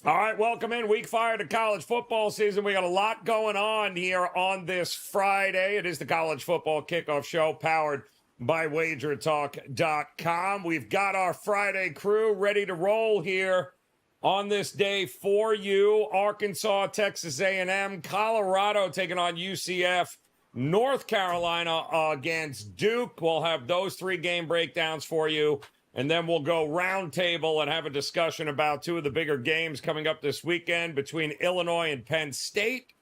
All right, welcome in. Week 5 to college football season. We got a lot going on here on this Friday. It is the college football kickoff show powered by WagerTalk.com. We've got our Friday crew ready to roll here on this day for you. Arkansas, Texas A&M, Colorado taking on UCF, North Carolina against Duke. We'll have those 3 game breakdowns for you. And then we'll go round table and have a discussion about 2 of the bigger games coming up this weekend between Illinois and Penn State.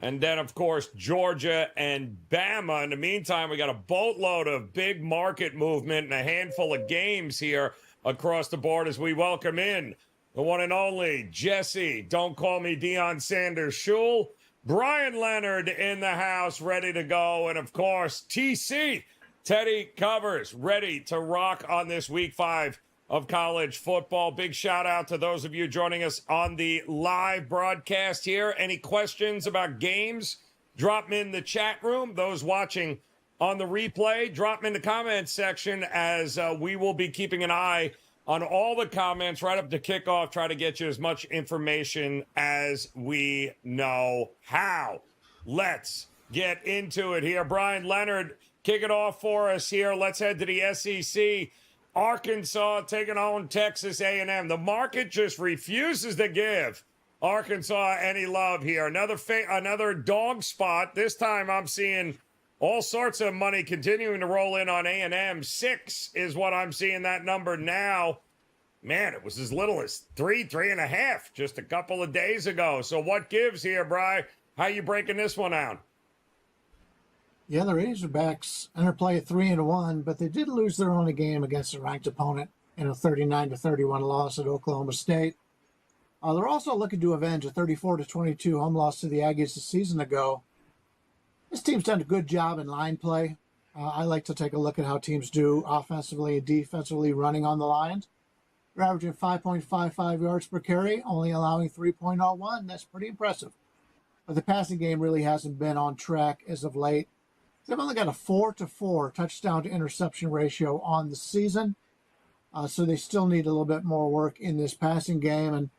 And then, of course, Georgia and Bama. In the meantime, we got a boatload of big market movement and a handful of games here across the board as we welcome in the one and only Jesse, don't call me Deion Sanders Schule, Bryan Leonard in the house, ready to go. And, of course, TC, Teddy Covers, ready to rock on this week 5 of college football. Big shout out to those of you joining us on the live broadcast here. Any questions about games, drop them in the chat room. Those watching on the replay, drop them in the comments section as we will be keeping an eye on all the comments right up to kickoff. Try to get you as much information as we know how. Let's get into it here. Bryan Leonard, kick it off for us here. Let's head to the SEC. Arkansas taking on Texas A&M. The market just refuses to give Arkansas any love here. Another dog spot. This time I'm seeing all sorts of money continuing to roll in on A&M. 6 is what I'm seeing that number now. Man, it was as little as 3.5 just a couple of days ago. So what gives here, Bri? How you breaking this one out? Yeah, the Razorbacks interplay at 3-1, but they did lose their only game against a ranked opponent in a 39-31 loss at Oklahoma State. They're also looking to avenge a 34-22 home loss to the Aggies a season ago. This team's done a good job in line play. I like to take a look at how teams do offensively and defensively running on the lines. They're averaging 5.55 yards per carry, only allowing 3.01. That's pretty impressive. But the passing game really hasn't been on track as of late. They've only got a 4-4 touchdown to interception ratio on the season. So they still need a little bit more work in this passing game. And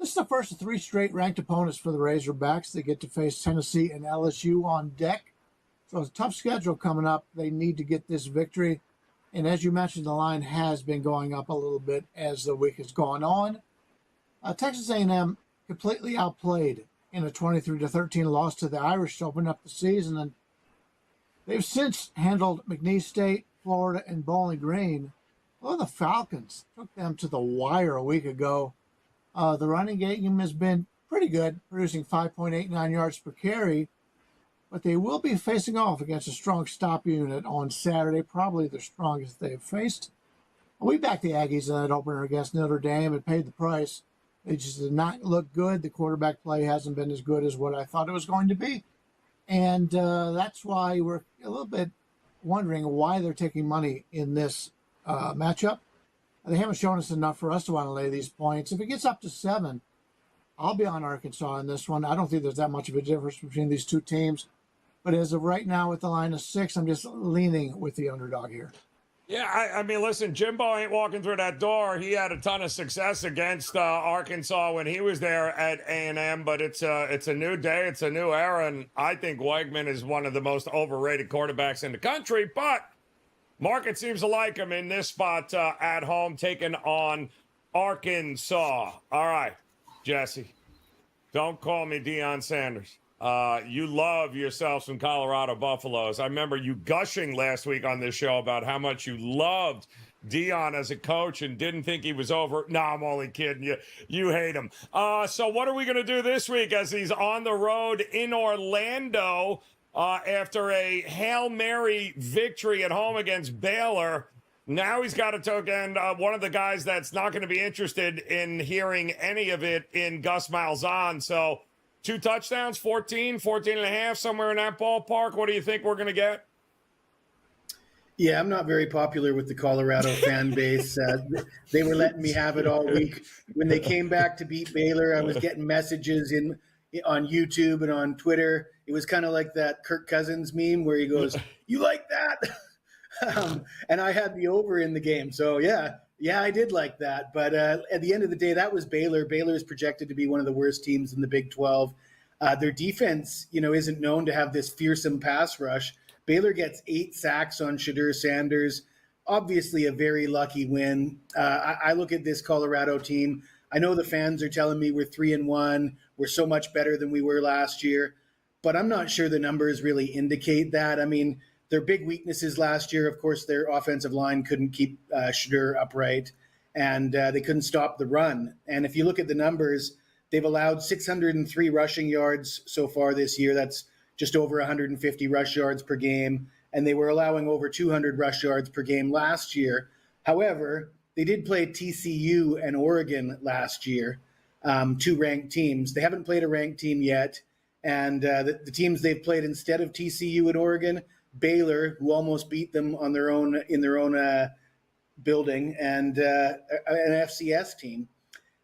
this is the first of 3 straight ranked opponents for the Razorbacks. They get to face Tennessee and LSU on deck. So it's a tough schedule coming up. They need to get this victory. And as you mentioned, the line has been going up a little bit as the week has gone on. Texas A&M completely outplayed in a 23-13 loss to the Irish to open up the season. And they've since handled McNeese State, Florida, and Bowling Green. Well, the Falcons took them to the wire a week ago. The running game has been pretty good, producing 5.89 yards per carry, but they will be facing off against a strong stop unit on Saturday, probably the strongest they've faced. We backed the Aggies in that opener against Notre Dame and paid the price. They just did not look good. The quarterback play hasn't been as good as what I thought it was going to be. And that's why we're a little bit wondering why they're taking money in this matchup. They haven't shown us enough for us to want to lay these points. If it gets up to 7, I'll be on Arkansas in this one. I don't think there's that much of a difference between these 2 teams. But as of right now with the line of 6, I'm just leaning with the underdog here. Yeah, I mean, listen, Jimbo ain't walking through that door. He had a ton of success against Arkansas when he was there at A&M, but it's a new day, it's a new era, and I think Weigman is one of the most overrated quarterbacks in the country, but market seems to like him in this spot at home, taking on Arkansas. All right, Jesse, don't call me Deion Sanders. You love yourself some Colorado Buffaloes. I remember you gushing last week on this show about how much you loved Deion as a coach and didn't think he was over. No, I'm only kidding you. You hate him. So what are we going to do this week as he's on the road in Orlando after a Hail Mary victory at home against Baylor? Now he's got to token one of the guys that's not going to be interested in hearing any of it in Gus Malzahn. So 2 touchdowns, 14 and a half, somewhere in that ballpark. What do you think we're going to get? Yeah, I'm not very popular with the Colorado fan base. They were letting me have it all week. When they came back to beat Baylor, I was getting messages on YouTube and on Twitter. It was kind of like that Kirk Cousins meme where he goes, "You like that?" And I had the over in the game. So, yeah, Yeah, I did like that. But at the end of the day, that was Baylor. Baylor is projected to be one of the worst teams in the Big 12. Their defense, isn't known to have this fearsome pass rush. Baylor gets 8 sacks on Shadur Sanders. Obviously, a very lucky win. I look at this Colorado team. I know the fans are telling me we're 3-1. We're so much better than we were last year, but I'm not sure the numbers really indicate that. I mean, their big weaknesses last year, of course, their offensive line couldn't keep Shadur upright, and they couldn't stop the run. And if you look at the numbers, they've allowed 603 rushing yards so far this year. That's just over 150 rush yards per game. And they were allowing over 200 rush yards per game last year. However, they did play TCU and Oregon last year, 2 ranked teams. They haven't played a ranked team yet. And the teams they've played instead of TCU and Oregon, Baylor, who almost beat them on their own building, and an FCS team.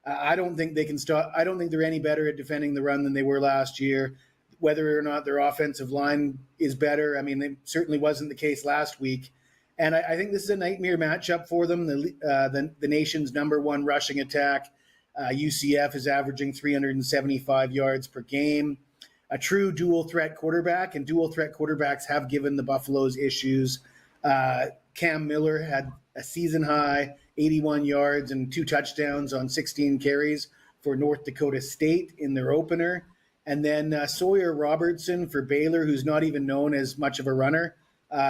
I don't think they can stop. I don't think they're any better at defending the run than they were last year. Whether or not their offensive line is better, I mean, it certainly wasn't the case last week. And I think this is a nightmare matchup for them. The nation's number 1 rushing attack, UCF, is averaging 375 yards per game. A true dual threat quarterback, and dual threat quarterbacks have given the Buffaloes issues. Cam Miller had a season high 81 yards and 2 touchdowns on 16 carries for North Dakota State in their opener. And then Sawyer Robertson for Baylor, who's not even known as much of a runner.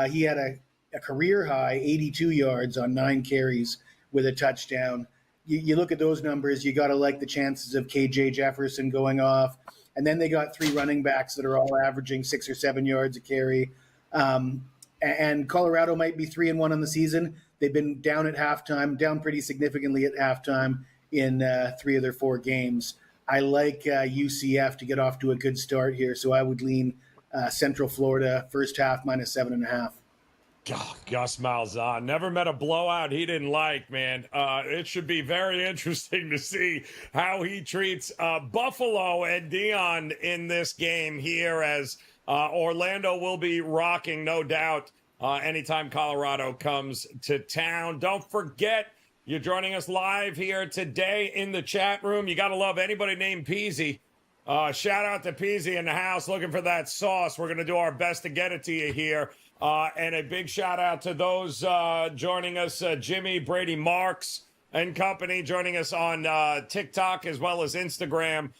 He had a career high 82 yards on 9 carries with a touchdown. You look at those numbers, you got to like the chances of KJ Jefferson going off. And then they got 3 running backs that are all averaging 6 or 7 yards a carry. And Colorado might be 3-1 on the season. They've been down at halftime, down pretty significantly at halftime in 3 of their 4 games. I like UCF to get off to a good start here, so I would lean Central Florida first half -7.5. God, Gus Malzahn never met a blowout he didn't like, man. It should be very interesting to see how he treats Buffalo and Dion in this game here, as Orlando will be rocking, no doubt, anytime Colorado comes to town. Don't forget, you're joining us live here today in the chat room. You got to love anybody named Peasy. Shout out to Peasy in the house looking for that sauce. We're going to do our best to get it to you here. And a big shout out to those joining us, Jimmy, Brady Marks and company, joining us on TikTok as well as Instagram.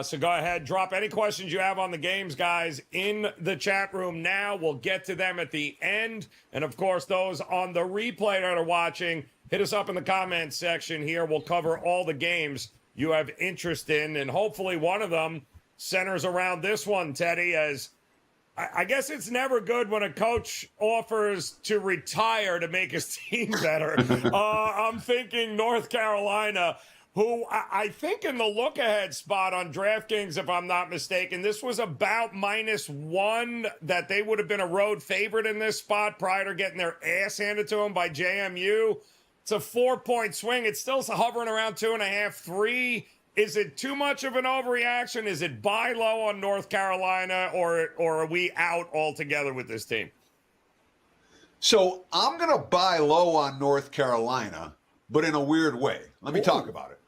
So go ahead, drop any questions you have on the games, guys, in the chat room now. We'll get to them at the end. And, of course, those on the replay that are watching, hit us up in the comments section here. We'll cover all the games you have interest in, and hopefully one of them centers around this one, Teddy, as I guess it's never good when a coach offers to retire to make his team better. I'm thinking North Carolina, who I think in the look-ahead spot on DraftKings, if I'm not mistaken, this was about -1, that they would have been a road favorite in this spot prior to getting their ass handed to them by JMU. It's a 4-point swing. It's still hovering around 2.5, 3. Is it too much of an overreaction? Is it buy low on North Carolina, or are we out altogether with this team? So I'm going to buy low on North Carolina, but in a weird way. Let me talk about it.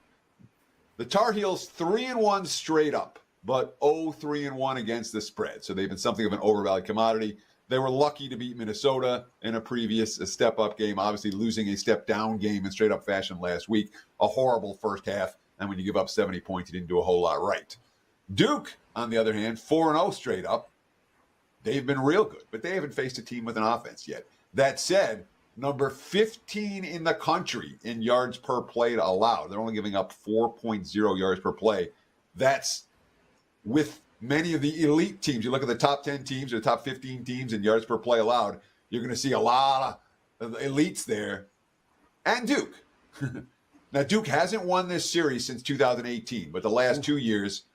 The Tar Heels 3-1 straight up, but 0-3-1 against the spread. So they've been something of an overvalued commodity. They were lucky to beat Minnesota in a previous step-up game, obviously losing a step-down game in straight-up fashion last week. A horrible first half, and when you give up 70 points, you didn't do a whole lot right. Duke, on the other hand, 4-0 straight up. They've been real good, but they haven't faced a team with an offense yet. That said, number 15 in the country in yards per play allowed. They're only giving up 4.0 yards per play. That's with many of the elite teams. You look at the top 10 teams or the top 15 teams in yards per play allowed, you're going to see a lot of elites there. And Duke. Now, Duke hasn't won this series since 2018, but the last 2 years,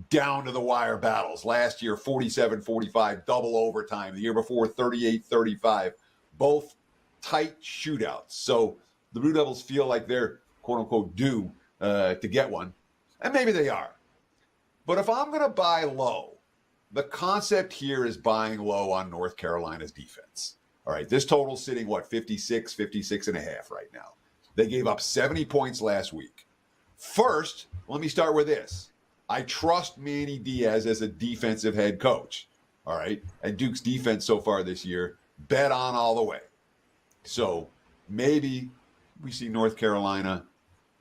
down to the wire battles. Last year, 47-45, double overtime. The year before, 38-35. Both tight shootouts. So the Blue Devils feel like they're, quote-unquote, due to get one. And maybe they are. But if I'm going to buy low, the concept here is buying low on North Carolina's defense. All right, this total's sitting, 56.5 right now. They gave up 70 points last week. First, let me start with this. I trust Manny Diaz as a defensive head coach. All right. And Duke's defense so far this year, bet on all the way. So maybe we see North Carolina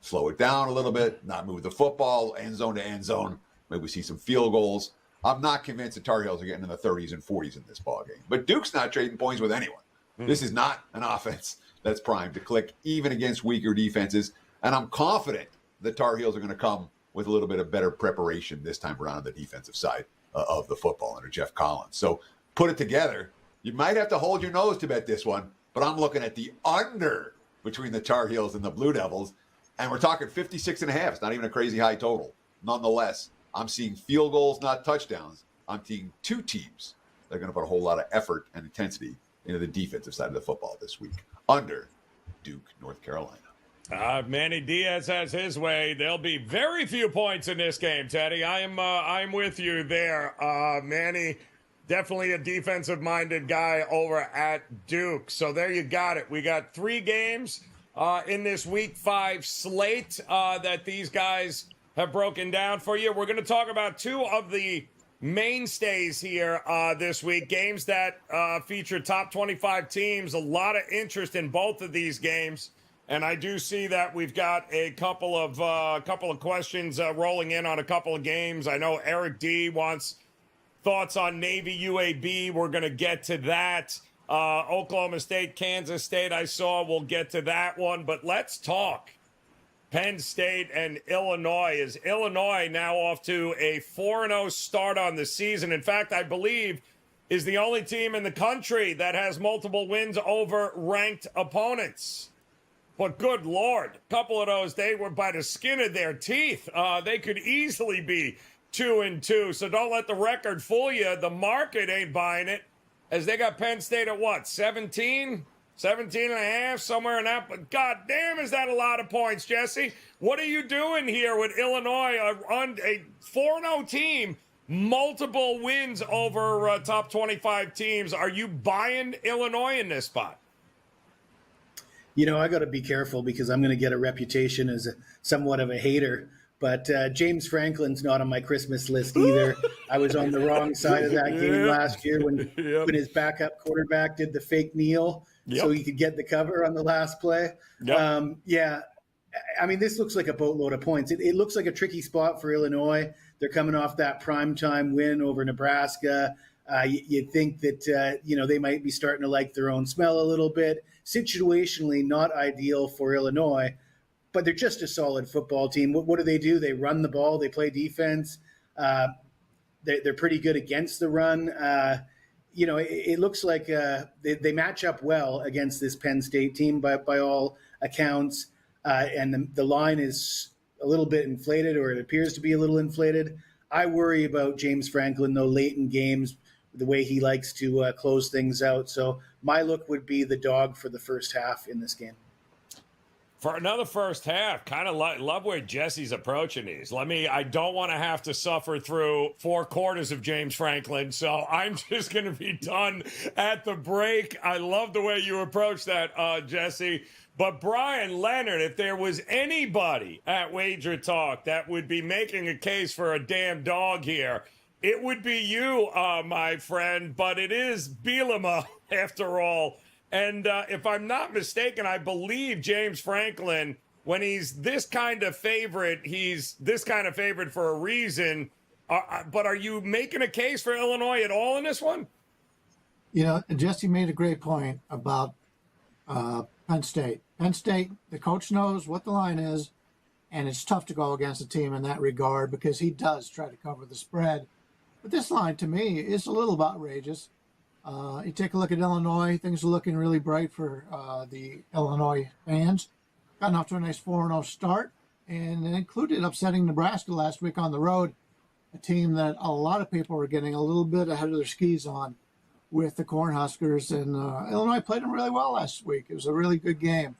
slow it down a little bit, not move the football, end zone to end zone. Maybe we see some field goals. I'm not convinced the Tar Heels are getting in the 30s and 40s in this ballgame. But Duke's not trading points with anyone. This is not an offense that's primed to click, even against weaker defenses. And I'm confident the Tar Heels are going to come with a little bit of better preparation this time around on the defensive side of the football under Jeff Collins. So put it together. You might have to hold your nose to bet this one, but I'm looking at the under between the Tar Heels and the Blue Devils. And we're talking 56.5. It's not even a crazy high total. Nonetheless, I'm seeing field goals, not touchdowns. I'm seeing two teams that are going to put a whole lot of effort and intensity into the defensive side of the football this week. Under Duke, North Carolina. Manny Diaz has his way. There'll be very few points in this game, Teddy. I'm with you there. Manny, definitely a defensive-minded guy over at Duke. So there you got it. We got 3 games in this Week 5 slate that these guys have broken down for you. We're going to talk about 2 of the mainstays here this week, games that feature top 25 teams. A lot of interest in both of these games. And I do see that we've got a couple of questions rolling in on a couple of games. I know Eric D wants thoughts on Navy UAB. We're going to get to that. Oklahoma State, Kansas State, I saw. We'll get to that one. But let's talk Penn State and Illinois. Is Illinois now off to a 4-0 start on the season? In fact, I believe is the only team in the country that has multiple wins over ranked opponents. But good Lord, a couple of those, they were by the skin of their teeth. They could easily be 2-2. So don't let the record fool you. The market ain't buying it, as they got Penn State at what, 17? 17 and a half, somewhere in that. But God damn, is that a lot of points, Jesse? What are you doing here with Illinois, a 4-0 team, multiple wins over top 25 teams? Are you buying Illinois in this spot? You know, I got to be careful because I'm going to get a reputation as somewhat of a hater. But James Franklin's not on my Christmas list either. I was on the wrong side of that game last year when his backup quarterback did the fake kneel so he could get the cover on the last play. I mean, this looks like a boatload of points. It looks like a tricky spot for Illinois. They're coming off that primetime win over Nebraska. You'd think that, they might be starting to like their own smell a little bit. Situationally, not ideal for Illinois, but they're just a solid football team. What do? They run the ball. They play defense. They're pretty good against the run. It looks like they match up well against this Penn State team by all accounts. And the line is a little bit inflated, or it appears to be a little inflated. I worry about James Franklin, though, late in games, the way he likes to close things out. So my look would be the dog for the first half in this game. For another first half, kind of love where Jesse's approaching these. I don't want to have to suffer through 4 quarters of James Franklin, so I'm just going to be done at the break. I love the way you approach that, Jesse. But Bryan Leonard, if there was anybody at WagerTalk that would be making a case for a damn dog here, it would be you, my friend. But it is Bielema, after all. And if I'm not mistaken, I believe James Franklin, when he's this kind of favorite, he's this kind of favorite for a reason. But are you making a case for Illinois at all in this one? Jesse made a great point about Penn State. Penn State, the coach knows what the line is, and it's tough to go against a team in that regard because he does try to cover the spread. But this line, to me, is a little outrageous. You take a look at Illinois, things are looking really bright for the Illinois fans. Gotten off to a nice 4-0 start, and it included upsetting Nebraska last week on the road, a team that a lot of people were getting a little bit ahead of their skis on with the Cornhuskers. And Illinois played them really well last week. It was a really good game.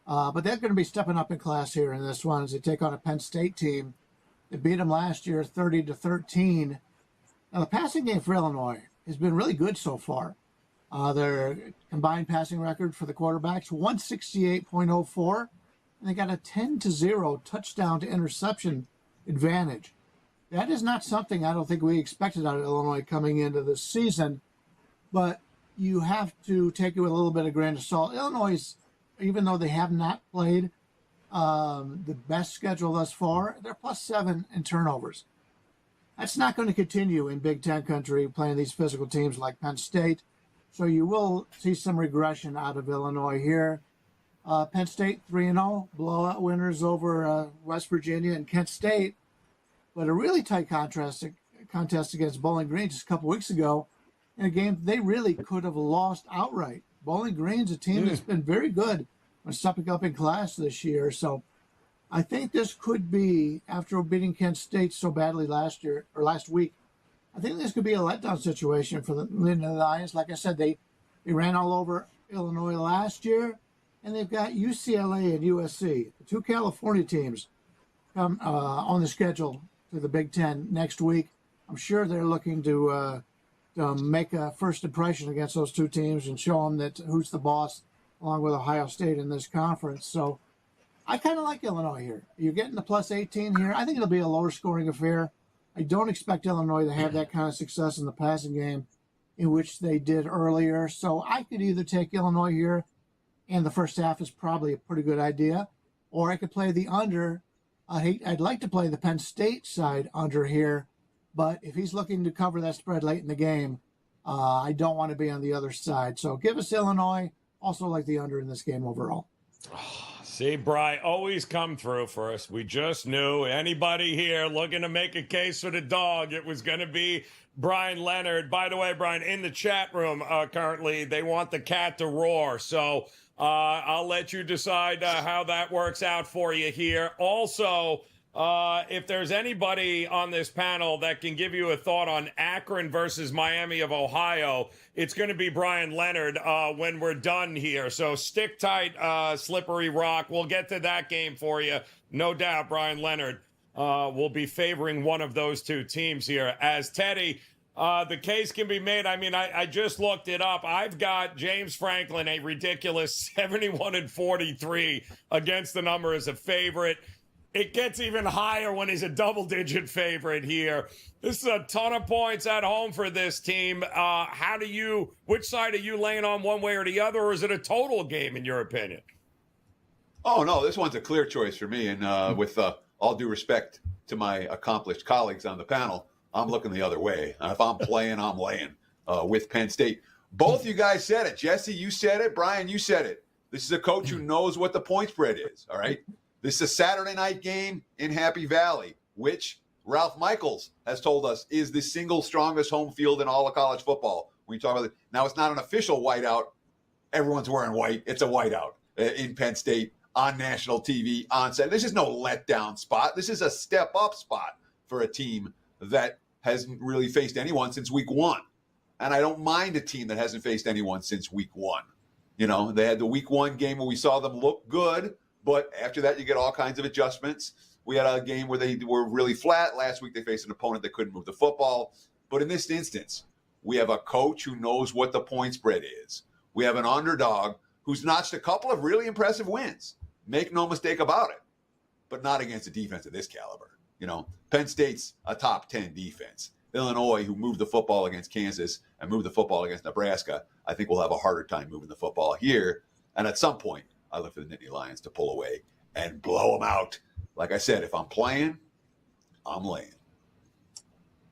But they're going to be stepping up in class here in this one as they take on a Penn State team. They beat them last year 30-13. Now, the passing game for Illinois has been really good so far. Their combined passing record for the quarterbacks, 168.04. and they got a 10-0 touchdown to interception advantage. That is not something I don't think we expected out of Illinois coming into this season, but you have to take it with a little bit of grain of salt. Illinois, even though they have not played the best schedule thus far, they're +7 in turnovers. That's not going to continue in Big Ten country playing these physical teams like Penn State. So you will see some regression out of Illinois here. Penn State 3-0, blowout winners over West Virginia and Kent State. But a really tight contest against Bowling Green just a couple weeks ago in a game they really could have lost outright. Bowling Green's a team that's been very good on stepping up in class this year. So I think this could be, after beating Kent State so badly last week, I think this could be a letdown situation for the Lions. Like I said, they ran all over Illinois last year, and they've got UCLA and USC, the two California teams, on the schedule to the Big Ten next week. I'm sure they're looking to make a first impression against those two teams and show them that who's the boss, along with Ohio State in this conference. So I kind of like Illinois here. You're getting the +18 here. I think it'll be a lower scoring affair. I don't expect Illinois to have that kind of success in the passing game in which they did earlier. So I could either take Illinois here, and the first half is probably a pretty good idea, or I could play the under. I'd like to play the Penn State side under here, but if he's looking to cover that spread late in the game, I don't want to be on the other side. So give us Illinois. Also like the under in this game overall. See, Bry, always come through for us. We just knew anybody here looking to make a case for the dog, it was going to be Bryan Leonard. By the way, Brian, in the chat room currently, they want the cat to roar. So I'll let you decide how that works out for you here. Also, if there's anybody on this panel that can give you a thought on Akron versus Miami of Ohio, it's going to be Bryan Leonard when we're done here. So stick tight, Slippery Rock. We'll get to that game for you. No doubt Bryan Leonard will be favoring one of those two teams here. As Teddy, the case can be made. I mean, I just looked it up. I've got James Franklin, a ridiculous 71-43 against the number as a favorite. It gets even higher when he's a double-digit favorite here. This is a ton of points at home for this team. Which side are you laying on, one way or the other, or is it a total game in your opinion? Oh, no, this one's a clear choice for me. And with all due respect to my accomplished colleagues on the panel, I'm looking the other way. If I'm playing, I'm laying with Penn State. Both you guys said it. Jesse, you said it. Brian, you said it. This is a coach who knows what the point spread is, all right? This is a Saturday night game in Happy Valley, which Ralph Michaels has told us is the single strongest home field in all of college football. When you talk about it, now it's not an official whiteout. Everyone's wearing white. It's a whiteout in Penn State on national TV, on set. This is no letdown spot. This is a step-up spot for a team that hasn't really faced anyone since week one. And I don't mind a team that hasn't faced anyone since week one. You know, they had the week one game where we saw them look good, but after that, you get all kinds of adjustments. We had a game where they were really flat. Last week, they faced an opponent that couldn't move the football. But in this instance, we have a coach who knows what the point spread is. We have an underdog who's notched a couple of really impressive wins. Make no mistake about it, but not against a defense of this caliber. You know, Penn State's a top 10 defense. Illinois, who moved the football against Kansas and moved the football against Nebraska, I think we'll have a harder time moving the football here. And at some point, I look for the Nittany Lions to pull away and blow them out. Like I said, if I'm playing, I'm laying.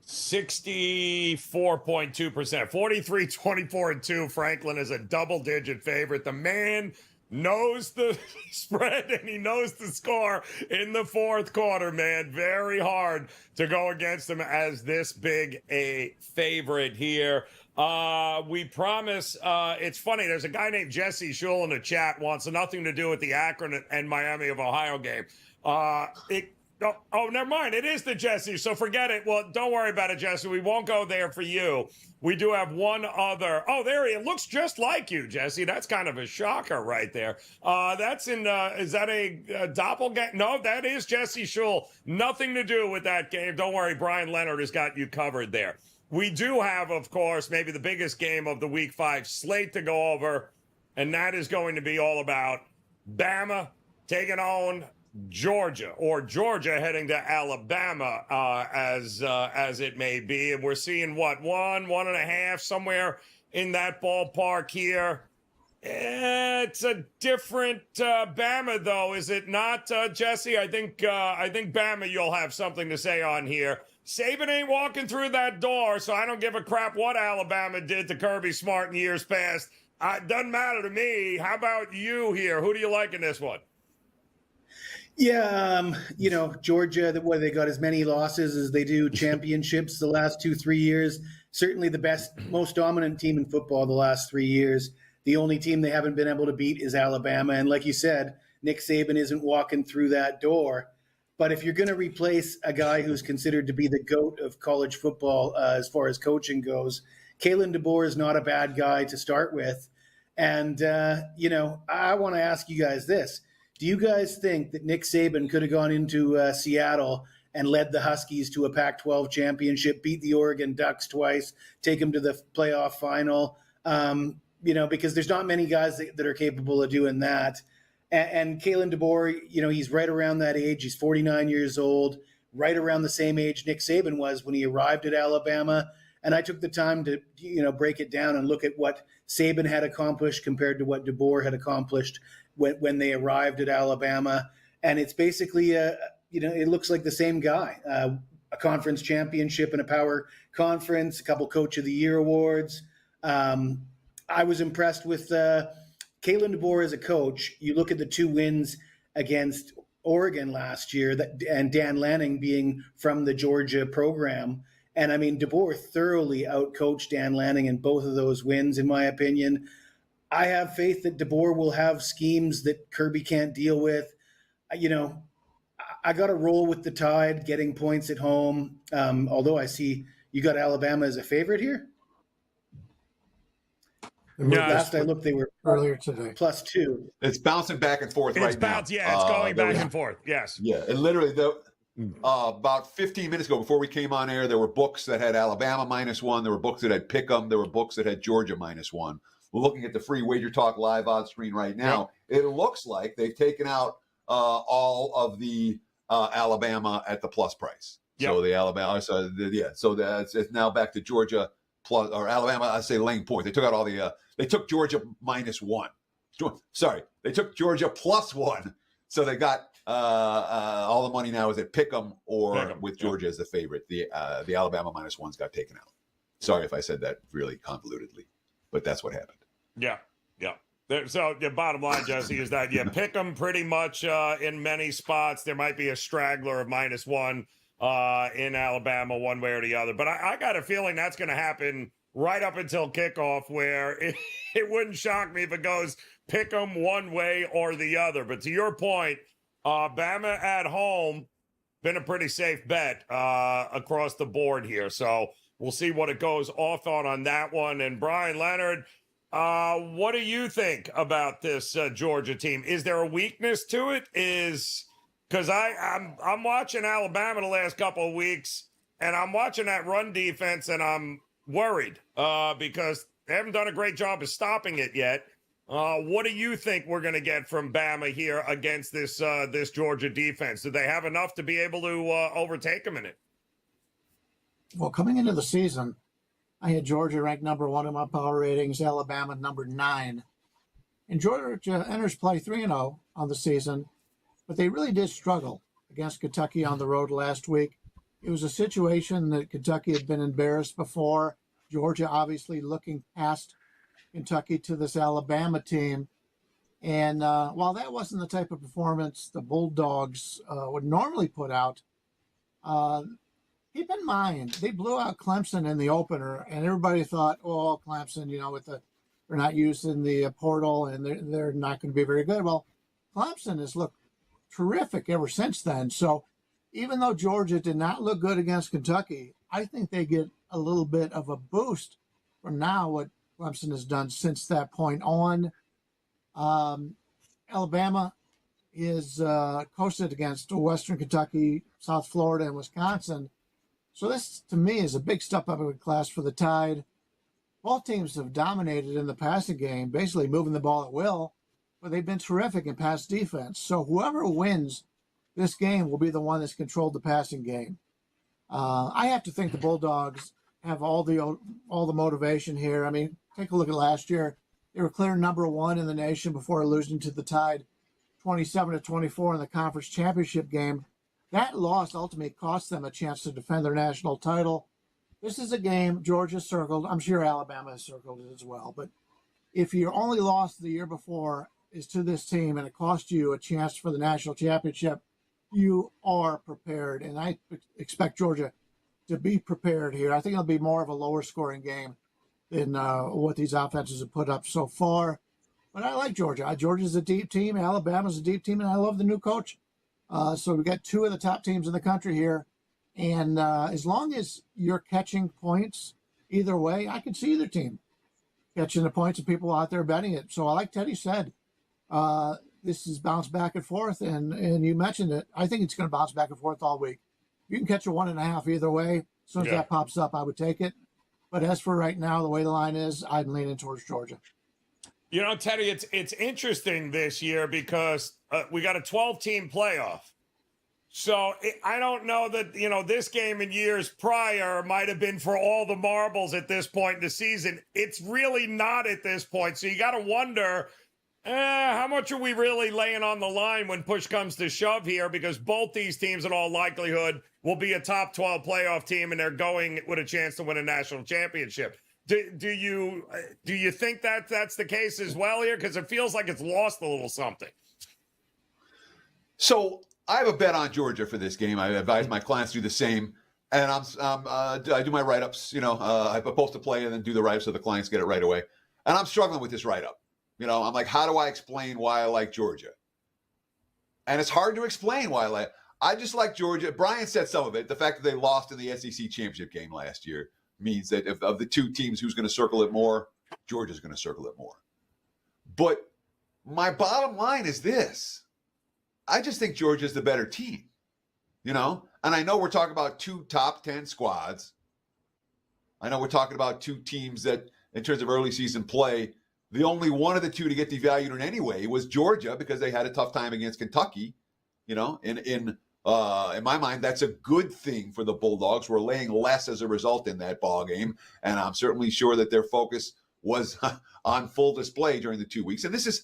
64.2%, 43-24-2. Franklin is a double-digit favorite. The man knows the spread and he knows the score in the fourth quarter, man. Very hard to go against him as this big a favorite here. We promise, it's funny, there's a guy named Jesse Schule in the chat wants nothing to do with the Akron and Miami of Ohio game. Never mind. It is the Jesse, so forget it. Well, don't worry about it, Jesse. We won't go there for you. We do have one other. Oh, there he is. It looks just like you, Jesse. That's kind of a shocker right there. That's in, is that a doppelganger? No, that is Jesse Schule. Nothing to do with that game. Don't worry. Bryan Leonard has got you covered there. We do have, of course, maybe the biggest game of the Week 5 slate to go over, and that is going to be all about Bama taking on Georgia, or Georgia heading to Alabama, as it may be. And we're seeing what, 1.5, somewhere in that ballpark here. It's a different Bama, though, is it not, Jesse? I think Bama, you'll have something to say on here. Saban ain't walking through that door, so I don't give a crap what Alabama did to Kirby Smart in years past. It doesn't matter to me. How about you here? Who do you like in this one? Yeah, Georgia, they got as many losses as they do championships the last 2-3 years. Certainly the best, most dominant team in football the last 3 years. The only team they haven't been able to beat is Alabama. And like you said, Nick Saban isn't walking through that door. But if you're going to replace a guy who's considered to be the GOAT of college football as far as coaching goes, Kalen DeBoer is not a bad guy to start with. And, I want to ask you guys this. Do you guys think that Nick Saban could have gone into Seattle and led the Huskies to a Pac-12 championship, beat the Oregon Ducks twice, take them to the playoff final? Because there's not many guys that are capable of doing that. And Kalen DeBoer, he's right around that age. He's 49 years old, right around the same age Nick Saban was when he arrived at Alabama. And I took the time to, break it down and look at what Saban had accomplished compared to what DeBoer had accomplished when they arrived at Alabama. And it's basically, it looks like the same guy, a conference championship and a power conference, a couple Coach of the Year awards. I was impressed with Kalen DeBoer as a coach. You look at the 2 wins against Oregon last year, and Dan Lanning being from the Georgia program. And DeBoer thoroughly outcoached Dan Lanning in both of those wins, in my opinion. I have faith that DeBoer will have schemes that Kirby can't deal with. I got to roll with the Tide, getting points at home. Although I see you got Alabama as a favorite here. Last I looked, they were earlier today +2. It's bouncing back and forth right now. Yeah, it's going back and forth. Yes. Yeah, and literally, about 15 minutes ago, before we came on air, there were books that had Alabama -1. There were books that had Pick'em. There were books that had Georgia -1. We're looking at the free WagerTalk live odds screen right now. Yep. It looks like they've taken out all of the Alabama at the plus price. Yep. So the Alabama, so that's it's now back to Georgia plus, or Alabama. I say laying points. They took out all the. They took Georgia -1. Sorry, they took Georgia +1. So they got all the money now is at Pick'em or with Georgia as the favorite. The Alabama -1's got taken out. Sorry if I said that really convolutedly, but that's what happened. Yeah. So the bottom line, Jesse, is that you pick them pretty much in many spots. There might be a straggler of -1 in Alabama one way or the other. But I got a feeling that's going to happen right up until kickoff, where it wouldn't shock me if it goes pick them one way or the other. But to your point, Bama at home, been a pretty safe bet across the board here. So we'll see what it goes off on that one. And Bryan Leonard, what do you think about this Georgia team? Is there a weakness to it? Because I'm watching Alabama the last couple of weeks, and I'm watching that run defense, and I'm worried because they haven't done a great job of stopping it yet. What do you think we're going to get from Bama here against this Georgia defense? Do they have enough to be able to overtake them in it? Well, coming into the season, I had Georgia ranked number 1 in my power ratings, Alabama number 9. And Georgia enters play 3-0 on the season, but they really did struggle against Kentucky on the road last week. It was a situation that Kentucky had been embarrassed before. Georgia obviously looking past Kentucky to this Alabama team. And while that wasn't the type of performance the Bulldogs would normally put out, keep in mind, they blew out Clemson in the opener, and everybody thought, oh, Clemson, they're not using the portal, and they're not going to be very good. Well, Clemson has looked terrific ever since then. So even though Georgia did not look good against Kentucky, I think they get a little bit of a boost from now what Clemson has done since that point on. Alabama is coasted against Western Kentucky, South Florida, and Wisconsin. So this, to me, is a big step up in class for the Tide. Both teams have dominated in the passing game, basically moving the ball at will. but they've been terrific in pass defense. So whoever wins this game will be the one that's controlled the passing game. I have to think the Bulldogs have all the motivation here. I mean, take a look at last year. They were clear number one in the nation before losing to the Tide 27-24 in the conference championship game. That loss ultimately cost them a chance to defend their national title. This is a game Georgia circled. I'm sure Alabama has circled it as well. But if your only loss the year before is to this team and it cost you a chance for the national championship, you are prepared. And I expect Georgia to be prepared here. I think it'll be more of a lower scoring game than what these offenses have put up so far. But I like Georgia. Georgia's a deep team. Alabama's a deep team. And I love the new coach. So we got two of the top teams in the country here. And as long as you're catching points either way, I can see either team catching the points and people out there betting it. So I like Teddy said, this is bounced back and forth. And you mentioned it. I think it's going to bounce back and forth all week. You can catch a 1.5 either way. As soon as that pops up, I would take it. But as for right now, the way the line is, I'm leaning towards Georgia. You know, Teddy, it's interesting this year because we got a 12-team playoff. So I don't know that, this game in years prior might have been for all the marbles at this point in the season. It's really not at this point. So you got to wonder, how much are we really laying on the line when push comes to shove here? Because both these teams, in all likelihood, will be a top 12 playoff team, and they're going with a chance to win a national championship. Do you think that that's the case as well here? Because it feels like it's lost a little something. So I have a bet on Georgia for this game. I advise my clients to do the same. And I do my write-ups. I post a play and then do the write-up so the clients get it right away. And I'm struggling with this write-up. I'm like, how do I explain why I like Georgia? And it's hard to explain why I just like Georgia. Bryan said some of it. The fact that they lost in the SEC championship game last year means that of the two teams, who's going to circle it more? Georgia's going to circle it more. But my bottom line is this. I just think Georgia's the better team, And I know we're talking about two top 10 squads. I know we're talking about two teams that, in terms of early season play, the only one of the two to get devalued in any way was Georgia because they had a tough time against Kentucky. In my mind, that's a good thing for the Bulldogs. We're laying less as a result in that ball game, and I'm certainly sure that their focus was on full display during the 2 weeks. And this is,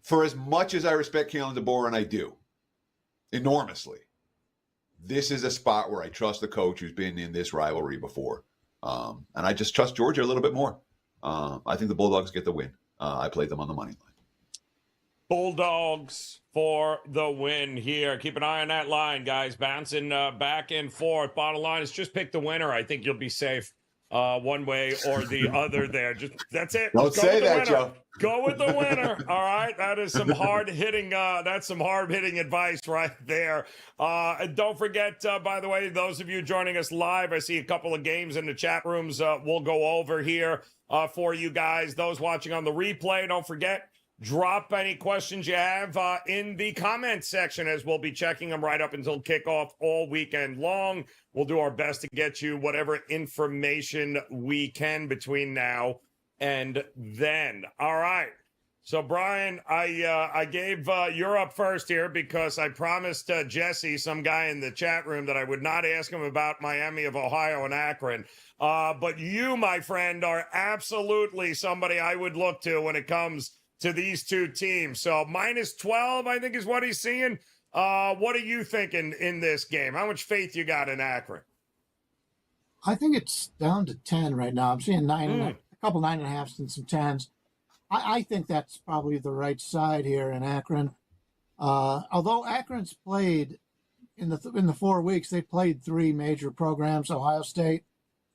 for as much as I respect Kalen DeBoer, and I do enormously, this is a spot where I trust the coach who's been in this rivalry before, and I just trust Georgia a little bit more. I think the Bulldogs get the win. I played them on the money line. Bulldogs for the win here. Keep an eye on that line, guys. Bouncing back and forth. Bottom line is just pick the winner. I think you'll be safe one way or the other there. That's it. Don't say that, Joe. Go with the winner. All right. That is some hard-hitting advice right there. And don't forget, by the way, those of you joining us live, I see a couple of games in the chat rooms we'll go over here for you guys. Those watching on the replay, don't forget, drop any questions you have in the comments section, as we'll be checking them right up until kickoff all weekend long. We'll do our best to get you whatever information we can between now and then. All right. So, Bryan, I gave you're up first here because I promised Jesse, some guy in the chat room, that I would not ask him about Miami of Ohio and Akron. But you, my friend, are absolutely somebody I would look to when it comes to these two teams. So -12, I think, is what he's seeing. What are you thinking in this game? How much faith you got in Akron? I think it's down to 10 right now. I'm seeing a couple 9.5s and some 10s. I think that's probably the right side here in Akron. Although Akron's played in the 4 weeks, they played 3 major programs: Ohio State,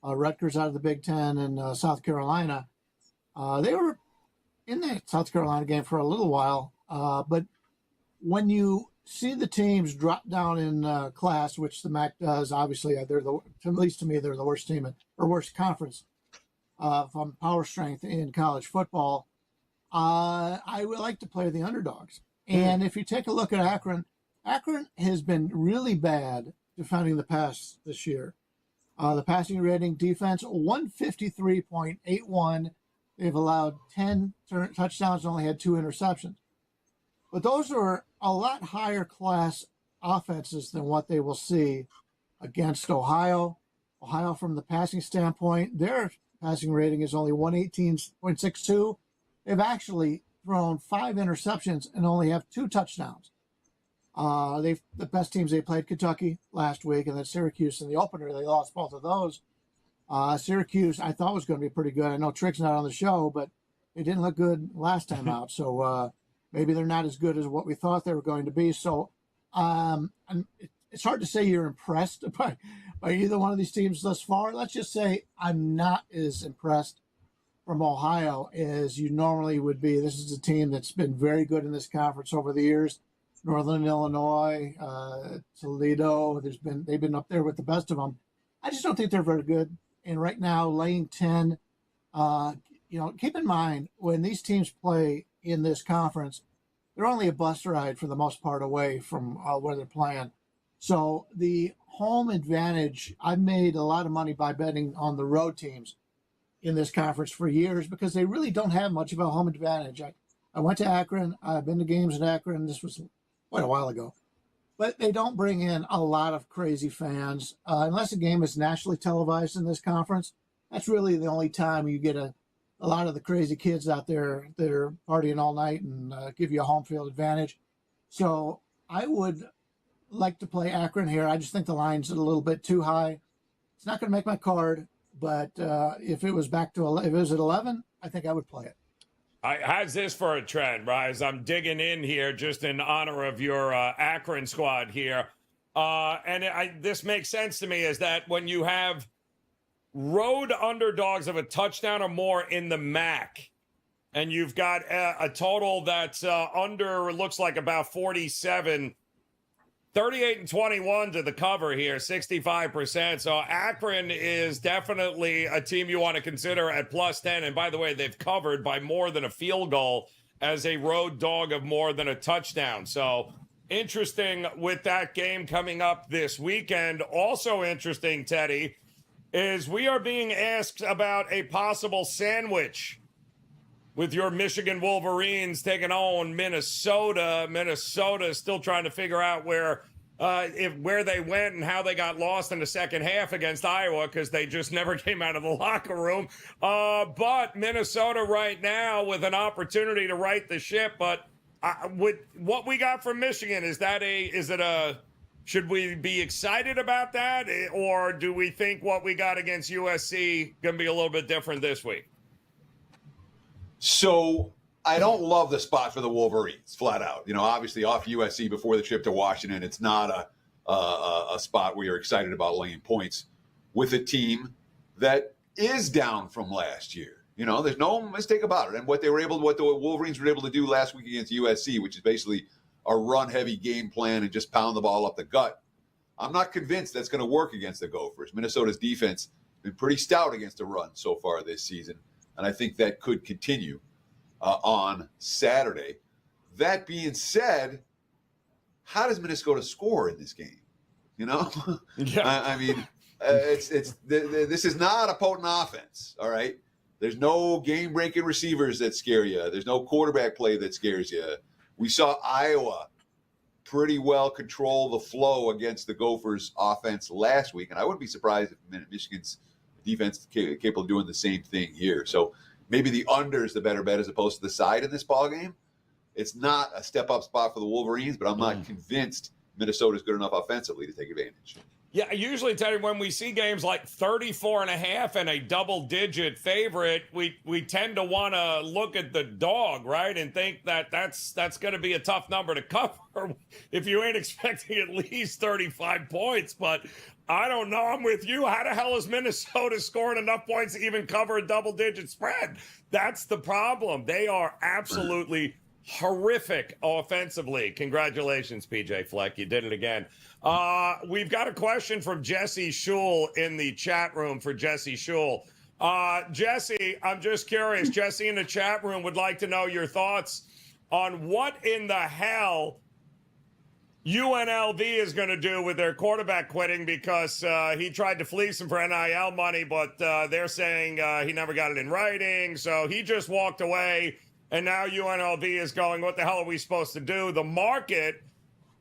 Rutgers out of the Big Ten, and South Carolina. They were in the South Carolina game for a little while, but when you see the teams drop down in class, which the MAC does, obviously at least to me, they're the worst team or worst conference from power strength in college football. I would like to play the underdogs. And if you take a look at Akron has been really bad defending the pass this year. The passing rating defense, 153.81. they've allowed 10 touchdowns and only had 2 interceptions. But those are a lot higher class offenses than what they will see against Ohio. Ohio, from the passing standpoint, their passing rating is only 118.62. They've actually thrown 5 interceptions and only have 2 touchdowns. The best teams they played, Kentucky last week, and then Syracuse in the opener. They lost both of those. Syracuse, I thought was going to be pretty good. I know Trick's not on the show, but they didn't look good last time out. So maybe they're not as good as what we thought they were going to be. So it's hard to say you're impressed by either one of these teams thus far. Let's just say I'm not as impressed from Ohio as you normally would be. This is a team that's been very good in this conference over the years. Northern Illinois, Toledo, they've been up there with the best of them. I just don't think they're very good. And right now, laying 10, keep in mind when these teams play in this conference, they're only a bus ride for the most part away from where they're playing. So the home advantage, I've made a lot of money by betting on the road teams in this conference for years because they really don't have much of a home advantage. I went to Akron. I've been to games in Akron. This was quite a while ago. But they don't bring in a lot of crazy fans. Unless a game is nationally televised in this conference, that's really the only time you get a lot of the crazy kids out there that are partying all night and give you a home field advantage. So I would like to play Akron here. I just think the line's a little bit too high. It's not going to make my card, but if it was at 11, I think I would play it. How's this for a trend, Rise? I'm digging in here just in honor of your Akron squad here. This makes sense to me is that when you have road underdogs of a touchdown or more in the MAC, and you've got a total that's under, looks like about 47, 38 and 21 to the cover here, 65%. So Akron is definitely a team you want to consider at plus 10. And by the way, they've covered by more than a field goal as a road dog of more than a touchdown. So interesting with that game coming up this weekend. Also interesting, Teddy, is we are being asked about a possible sandwich with your Michigan Wolverines taking on Minnesota. Minnesota is still trying to figure out where they went and how they got lost in the second half against Iowa because they just never came out of the locker room. But Minnesota right now with an opportunity to right the ship. But with what we got from Michigan, should we be excited about that? Or do we think what we got against USC going to be a little bit different this week? So I don't love the spot for the Wolverines, flat out. Obviously off USC before the trip to Washington, it's not a spot where you're excited about laying points with a team that is down from last year. There's no mistake about it. And what the Wolverines were able to do last week against USC, which is basically a run-heavy game plan and just pound the ball up the gut, I'm not convinced that's going to work against the Gophers. Minnesota's defense has been pretty stout against the run so far this season. And I think that could continue on Saturday. That being said, how does Minnesota score in this game? Yeah. I mean, this is not a potent offense. All right. There's no game-breaking receivers that scare you. There's no quarterback play that scares you. We saw Iowa pretty well control the flow against the Gophers' offense last week, and I wouldn't be surprised if Michigan's defense is capable of doing the same thing here. So maybe the under is the better bet as opposed to the side in this ballgame. It's not a step-up spot for the Wolverines, but I'm not convinced Minnesota's good enough offensively to take advantage. Yeah, usually, Teddy, when we see games like 34.5 and a double-digit favorite, we tend to want to look at the dog, right, and think that that's going to be a tough number to cover if you ain't expecting at least 35 points. But I don't know. I'm with you. How the hell is Minnesota scoring enough points to even cover a double-digit spread? That's the problem. They are absolutely horrific offensively. Congratulations, PJ Fleck. You did it again. We've got a question from Jesse Schule in the chat room for Jesse Schule. Jesse, I'm just curious. Jesse in the chat room would like to know your thoughts on what in the hell UNLV is going to do with their quarterback quitting, because he tried to fleece him for NIL money, but they're saying he never got it in writing. So he just walked away, and now UNLV is going, what the hell are we supposed to do? The market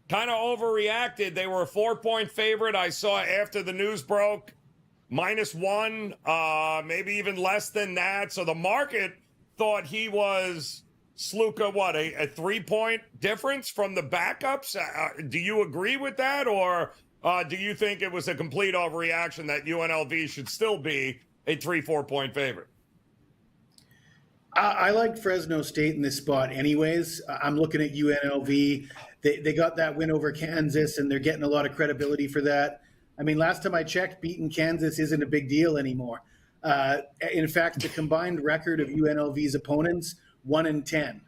kind of overreacted. They were a 4-point favorite. I saw after the news broke, -1, maybe even less than that. So the market thought he was Sluka, what, a 3-point difference from the backups? Do you agree with that, or do you think it was a complete overreaction that UNLV should still be a 3-4 point favorite? I like Fresno State in this spot anyways. I'm looking at UNLV. They got that win over Kansas, and they're getting a lot of credibility for that. I mean, last time I checked, beating Kansas isn't a big deal anymore. In fact, the combined record of UNLV's opponents, 1-10.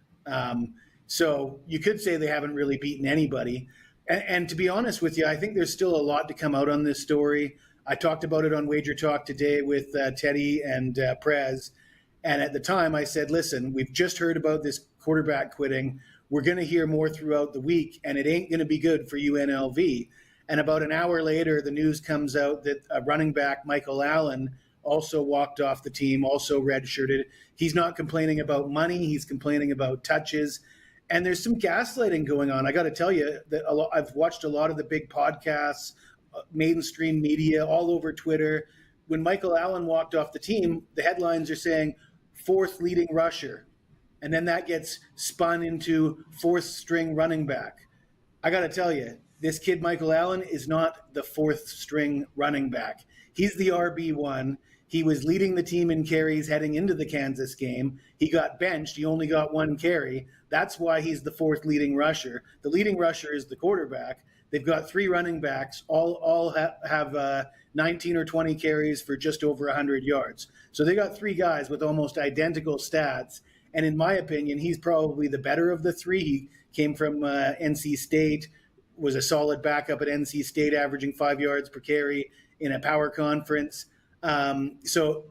So you could say they haven't really beaten anybody. And to be honest with you, I think there's still a lot to come out on this story. I talked about it on WagerTalk today with Teddy and Prez. And at the time I said, listen, we've just heard about this quarterback quitting. We're going to hear more throughout the week, and it ain't going to be good for UNLV. And about an hour later, the news comes out that running back Michael Allen also walked off the team, also redshirted. He's not complaining about money. He's complaining about touches. And there's some gaslighting going on. I got to tell you that I've watched a lot of the big podcasts, mainstream media, all over Twitter. When Michael Allen walked off the team, the headlines are saying fourth leading rusher. And then that gets spun into fourth string running back. I got to tell you, this kid, Michael Allen, is not the fourth string running back. He's the RB1. He was leading the team in carries heading into the Kansas game. He got benched. He only got 1 carry. That's why he's the fourth leading rusher. The leading rusher is the quarterback. They've got 3 running backs, all have 19 or 20 carries for just over 100 yards. So they got 3 guys with almost identical stats. And in my opinion, he's probably the better of the 3. He came from NC State, was a solid backup at NC State, averaging 5 yards per carry in a power conference. So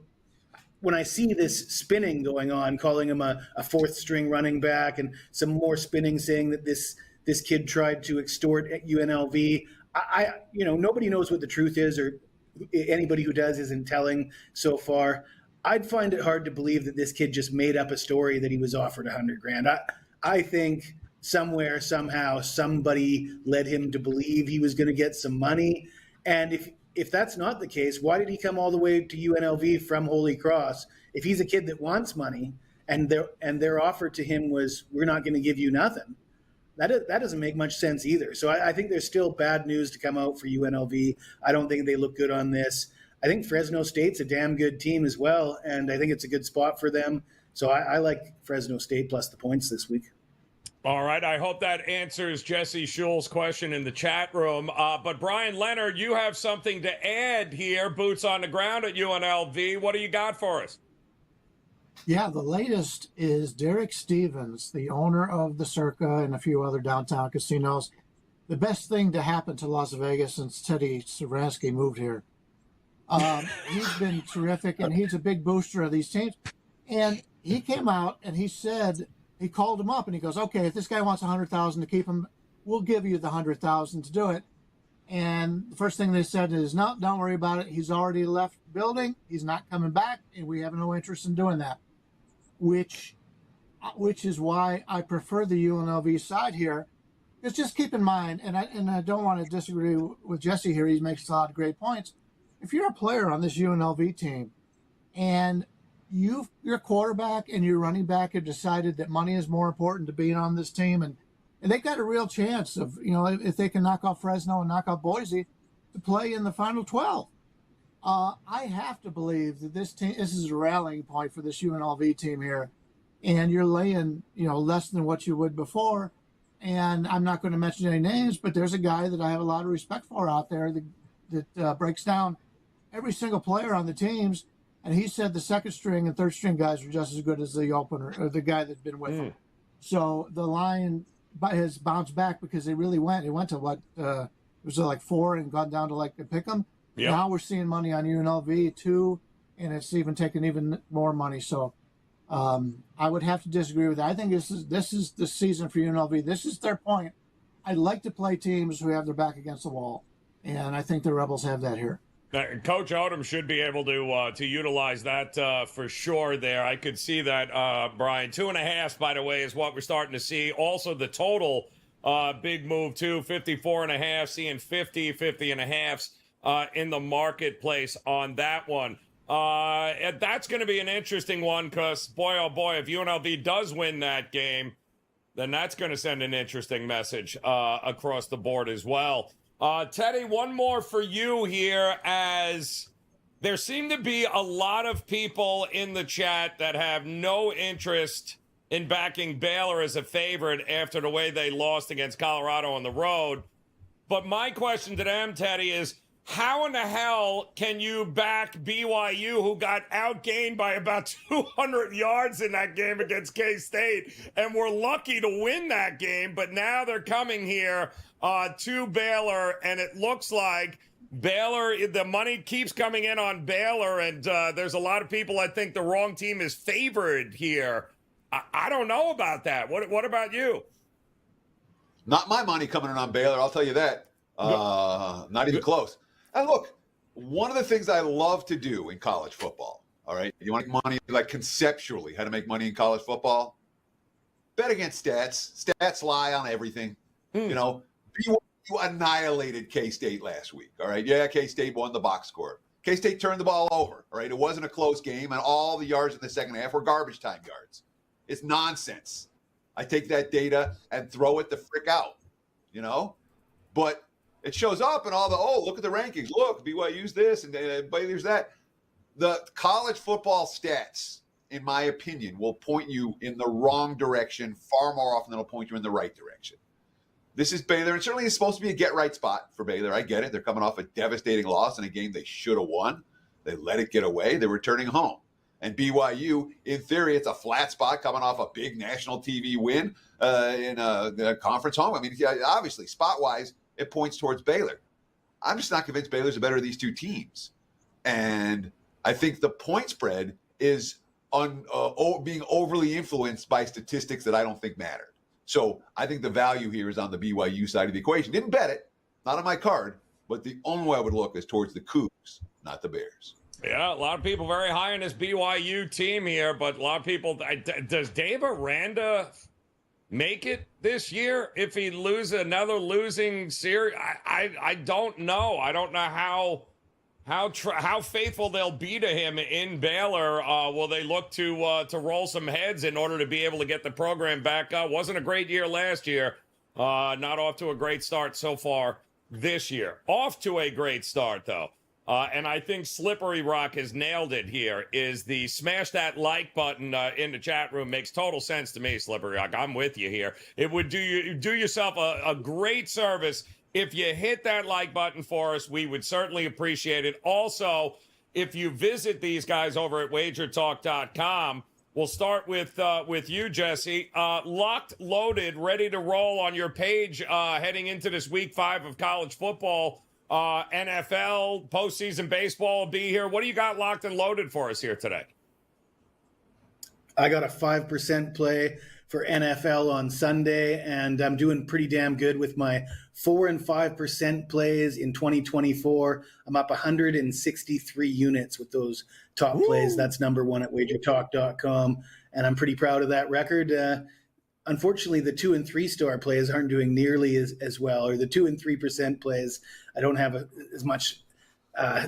when I see this spinning going on, calling him a fourth string running back, and some more spinning saying that this kid tried to extort at UNLV, nobody knows what the truth is, or anybody who does isn't telling so far. I'd find it hard to believe that this kid just made up a story that he was offered $100,000. I think somewhere, somehow, somebody led him to believe he was going to get some money. And if that's not the case, why did he come all the way to UNLV from Holy Cross? If he's a kid that wants money, and their offer to him was, we're not going to give you nothing, that doesn't make much sense either. So I think there's still bad news to come out for UNLV. I don't think they look good on this. I think Fresno State's a damn good team as well, and I think it's a good spot for them. So I like Fresno State plus the points this week. All right. I hope that answers Jesse Schule's question in the chat room. But Bryan Leonard, you have something to add here. Boots on the ground at UNLV. What do you got for us? Yeah, the latest is Derek Stevens, the owner of the Circa and a few other downtown casinos. The best thing to happen to Las Vegas since Teddy Saransky moved here. He's been terrific, and he's a big booster of these teams. And he came out and he said, he called him up and he goes, okay, if this guy wants $100,000 to keep him, we'll give you the $100,000 to do it. And the first thing they said is, no, don't worry about it. He's already left the building. He's not coming back, and we have no interest in doing that, which is why I prefer the UNLV side here. Because just keep in mind, and I don't want to disagree with Jesse here. He makes a lot of great points. If you're a player on this UNLV team and your quarterback and your running back have decided that money is more important to being on this team, and they've got a real chance of, if they can knock off Fresno and knock off Boise, to play in the final 12. I have to believe that this is a rallying point for this UNLV team here, and you're laying, less than what you would before. And I'm not going to mention any names, but there's a guy that I have a lot of respect for out there that breaks down every single player on the teams. And he said the second string and third string guys are just as good as the opener or the guy that's been with him. So the line has bounced back because they really went. It went to what it was like 4 and gone down to like the pick 'em. Yep. Now we're seeing money on UNLV too, and it's even taking even more money. So I would have to disagree with that. I think this is the season for UNLV. This is their point. I like to play teams who have their back against the wall, and I think the Rebels have that here. Coach Odom should be able to utilize that for sure there. I could see that, Brian. 2.5, by the way, is what we're starting to see. Also, the total big move, too, 54.5, seeing 50.5 in the marketplace on that one. And that's going to be an interesting one because, boy, oh boy, if UNLV does win that game, then that's going to send an interesting message across the board as well. Teddy, one more for you here, as there seem to be a lot of people in the chat that have no interest in backing Baylor as a favorite after the way they lost against Colorado on the road. But my question to them, Teddy, is how in the hell can you back BYU, who got outgained by about 200 yards in that game against K-State, and were lucky to win that game, but now they're coming here to Baylor, and it looks like Baylor, the money keeps coming in on Baylor, and there's a lot of people that think the wrong team is favored here. I don't know about that. What about you? Not my money coming in on Baylor, I'll tell you that. Not even close. And look, one of the things I love to do in college football, all right, you want to make money, like conceptually, how to make money in college football? Bet against stats. Stats lie on everything. You know, BYU annihilated K-State last week, all right? Yeah, K-State won the box score. K-State turned the ball over, all right? It wasn't a close game, and all the yards in the second half were garbage time yards. It's nonsense. I take that data and throw it the frick out, you know? But it shows up in all the, look at the rankings. Look, BYU's this and Baylor's that. The college football stats, in my opinion, will point you in the wrong direction far more often than it'll point you in the right direction. This is Baylor, and certainly it's supposed to be a get-right spot for Baylor. I get it. They're coming off a devastating loss in a game they should have won. They let it get away. They're returning home. And BYU, in theory, it's a flat spot coming off a big national TV win in a conference home. I mean, obviously, spot-wise, it points towards Baylor. I'm just not convinced Baylor's the better of these two teams. And I think the point spread is being overly influenced by statistics that I don't think matter. So I think the value here is on the BYU side of the equation. Didn't bet it, not on my card, but the only way I would look is towards the Cougs, not the Bears. Yeah, a lot of people very high on this BYU team here, but a lot of people, does Dave Aranda make it this year if he loses another losing series? I don't know. I don't know how faithful they'll be to him in Baylor. Will they look to roll some heads in order to be able to get the program back up? Wasn't a great year last year. Not off to a great start so far this year. Off to a great start, though. And I think Slippery Rock has nailed it here, is the smash that like button in the chat room. Makes total sense to me, Slippery Rock. I'm with you here. It would do yourself a great service if you hit that like button for us. We would certainly appreciate it. Also, if you visit these guys over at WagerTalk.com, we'll start with you, Jesse. Locked, loaded, ready to roll on your page heading into this week 5 of college football. NFL, postseason baseball will be here. What do you got locked and loaded for us here today? I got a 5% play for NFL on Sunday, and I'm doing pretty damn good with my 4 and 5% plays in 2024. I'm up 163 units with those top plays. That's number one at WagerTalk.com, and I'm pretty proud of that record. Unfortunately, the 2 and 3 star plays aren't doing nearly as well, or the 2 and 3% plays. I don't have as much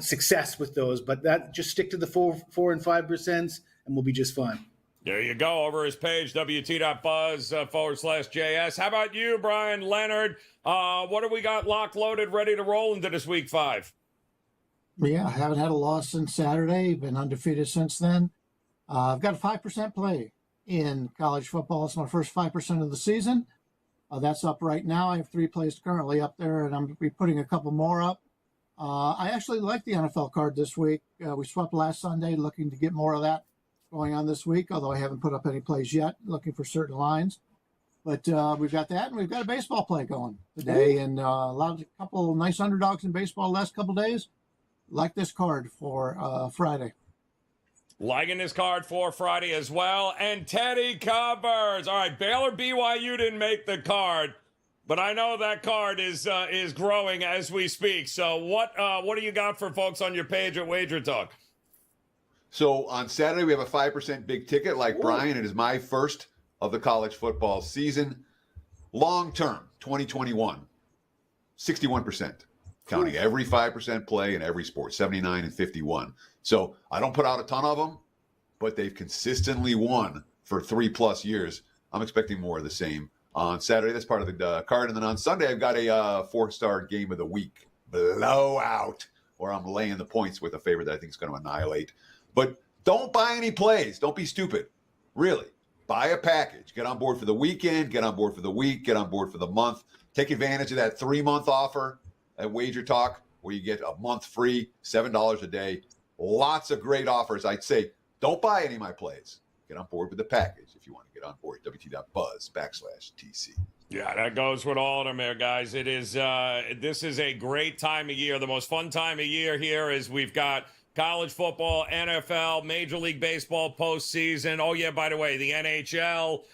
success with those, but that just stick to the 4 and 5%, and we'll be just fine. There you go. Over his page, WT.buzz/JS. How about you, Bryan Leonard? What do we got locked, loaded, ready to roll into this week 5? Yeah, I haven't had a loss since Saturday. Been undefeated since then. I've got a 5% play in college football. It's my first 5% of the season. That's up right now. I have 3 plays currently up there, and I'm going to be putting a couple more up. I actually like the NFL card this week. We swept last Sunday, looking to get more of that going on this week, although I haven't put up any plays yet, looking for certain lines. But we've got that, and we've got a baseball play going today, and a couple nice underdogs in baseball the last couple days. Like this card for Friday. Liking this card for Friday as well. And Teddy Covers. All right, Baylor BYU didn't make the card. But I know that card is growing as we speak. So what do you got for folks on your page at Wager Talk? So on Saturday, we have a 5% big ticket like Brian. It is my first of the college football season. Long term, 2021, 61%. Counting every 5% play in every sport, 79 and 51. So I don't put out a ton of them, but they've consistently won for 3+ years. I'm expecting more of the same on Saturday. That's part of the card. And then on Sunday, I've got a 4-star game of the week blowout, where I'm laying the points with a favorite that I think is going to annihilate. But don't buy any plays. Don't be stupid. Really. Buy a package. Get on board for the weekend. Get on board for the week. Get on board for the month. Take advantage of that 3-month offer at Wager Talk, where you get a month free, $7 a day. Lots of great offers. I'd say don't buy any of my plays. Get on board with the package if you want to get on board. WT.buzz/TC. Yeah, that goes with all of them there, guys. It is this is a great time of year. The most fun time of year here is we've got college football, NFL, Major League Baseball postseason. Oh yeah, by the way, the NHL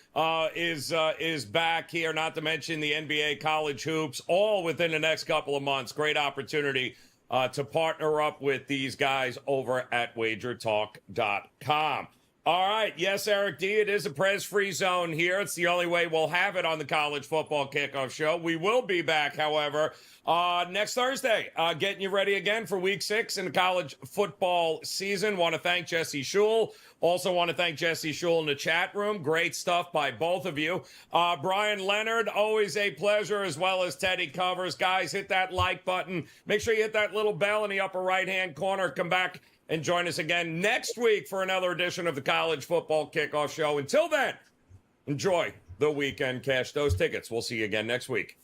is back here. Not to mention the NBA, college hoops, all within the next couple of months. Great opportunity to partner up with these guys over at WagerTalk.com. All right. Yes, Eric D., it is a press-free zone here. It's the only way we'll have it on the College Football Kickoff Show. We will be back, however, next Thursday, getting you ready again for Week 6 in the college football season. Want to thank Jesse Schule. Also want to thank Jesse Schule in the chat room. Great stuff by both of you. Bryan Leonard, always a pleasure, as well as Teddy Covers. Guys, hit that like button. Make sure you hit that little bell in the upper right-hand corner. Come back and join us again next week for another edition of the College Football Kickoff Show. Until then, enjoy the weekend. Cash those tickets. We'll see you again next week.